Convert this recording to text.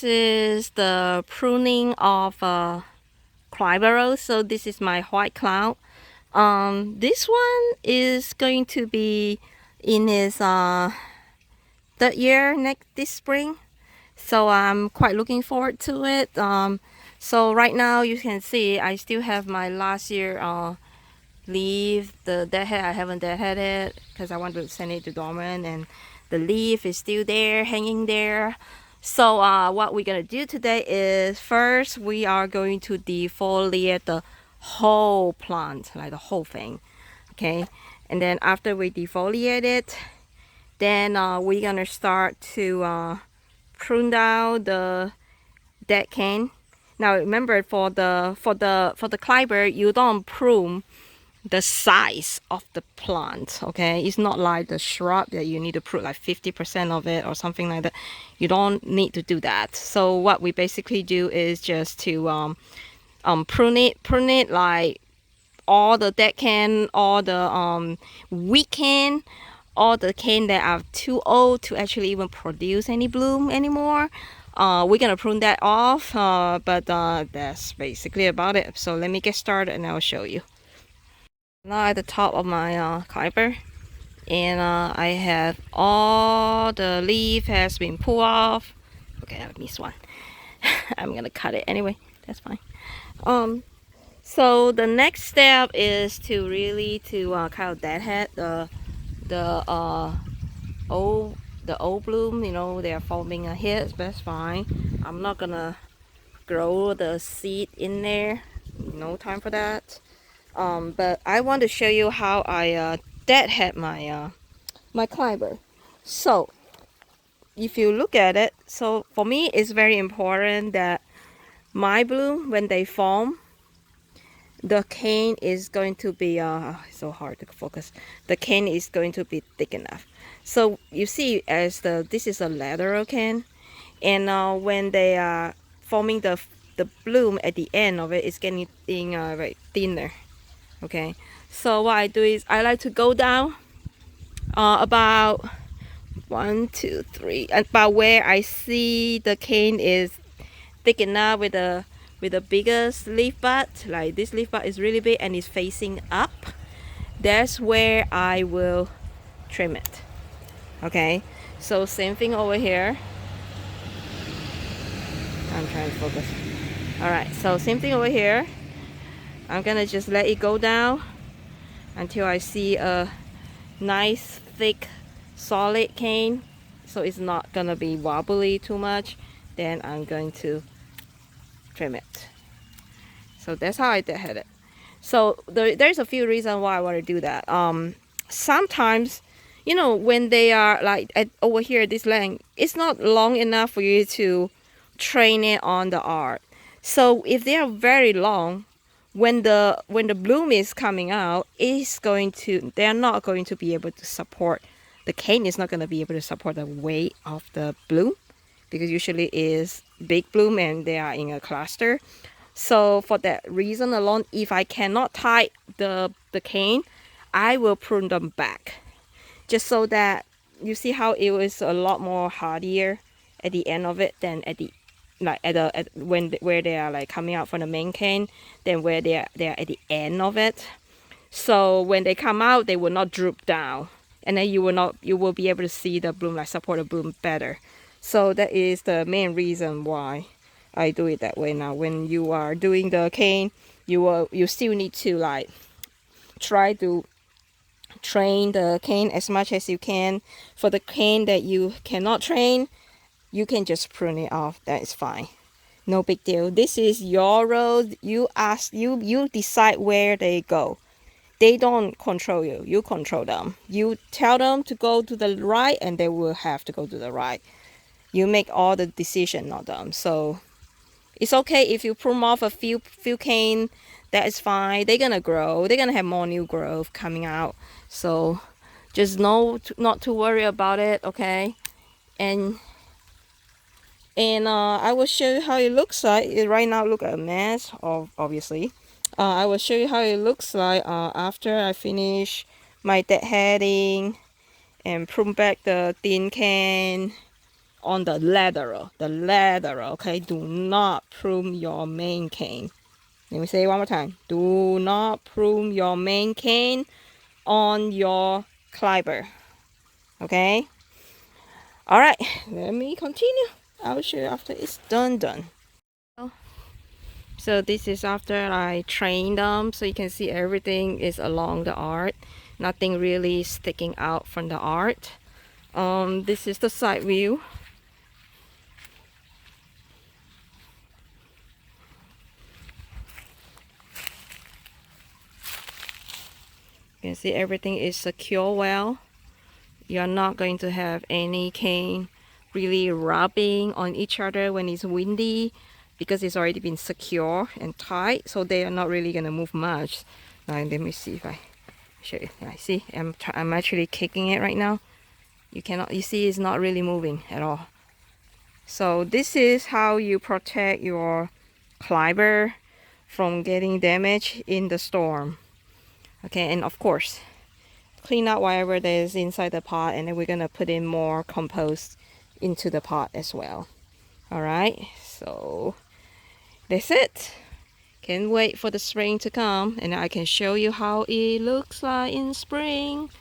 this is the pruning of Clibero. So this is my white cloud. This one is going to be in his third year this spring. So I'm quite looking forward to it. So right now you can see I still have my last year leaf. The deadhead I haven't deadheaded because I want to send it to dormant, and the leaf is still there, hanging there. So what we're gonna do today is first we are going to defoliate the whole plant, like the whole thing, okay? And then after we defoliate it, then we're gonna start to prune down the dead cane. Now remember, for the climber, you don't prune the size of the plant, okay? It's not like the shrub that you need to prune like 50% of it or something like that. You don't need to do that. So what we basically do is just to prune it like all the dead cane, all the weak cane, all the cane that are too old to actually even produce any bloom anymore. We're gonna prune that off, but that's basically about it. So let me get started and I'll show you. Now at the top of my climber, and I have all the leaf has been pulled off. Okay, I missed one. I'm gonna cut it anyway. That's fine. So the next step is to really kind of deadhead the old bloom. You know, they are forming a head. But that's fine. I'm not gonna grow the seed in there. No time for that. But I want to show you how I deadhead my my climber. So if you look at it, so for me it's very important that my bloom, when they form, the cane is going to be it's so hard to focus. The cane is going to be thick enough. So you see, as this is a lateral cane, and when they are forming the bloom at the end of it, it's getting very thinner. Okay, so what I do is I like to go down about 1, 2, 3, about where I see the cane is thick enough with the biggest leaf bud. Like this leaf bud is really big and is facing up. That's where I will trim it. Okay, so same thing over here. I'm trying to focus. All right, so same thing over here. I'm gonna just let it go down until I see a nice thick solid cane, so it's not gonna be wobbly too much. Then I'm going to trim it. So that's how I deadhead it. So there's a few reasons why I want to do that. Sometimes, you know, when they are like over here this length, it's not long enough for you to train it on the art. So if they are very long, when the bloom is coming out, they're not going to be able to support, the cane is not going to be able to support the weight of the bloom, because usually is big bloom and they are in a cluster. So for that reason alone, if I cannot tie the cane, I will prune them back, just so that you see how it was a lot more hardier at the end of it than at the where they are like coming out from the main cane, than where they are at the end of it. So when they come out, they will not droop down, and then you will be able to see the bloom, like support the bloom better. So that is the main reason why I do it that way. Now when you are doing the cane, you still need to like try to train the cane as much as you can. For the cane that you cannot train, you can just prune it off. That is fine, no big deal. This is your road. You decide where they go. They don't control you, you control them. You tell them to go to the right and they will have to go to the right. You make all the decision, not them. So it's okay if you prune off a few cane. That is fine. They're gonna grow. They're gonna have more new growth coming out. So just not to worry about it, okay? And I will show you how it looks like. It right now look a mess, obviously. I will show you how it looks like after I finish my deadheading and prune back the thin cane. on the lateral, okay? Do not prune your main cane. Let me say it one more time. Do not prune your main cane on your climber, okay? All right, let me continue. I'll show you after it's done. So this is after I trained them, so you can see everything is along the art. Nothing really sticking out from the art. This is the side view. You can see everything is secure well. You're not going to have any cane really rubbing on each other when it's windy, because it's already been secure and tight, so they are not really going to move much. Now let me see if I show you. I see I'm actually kicking it right now. You see it's not really moving at all. So this is how you protect your climber from getting damaged in the storm. Okay, and of course clean out whatever that is inside the pot, and then we're gonna put in more compost into the pot as well. All right, so that's it. Can't wait for the spring to come, and I can show you how it looks like in spring.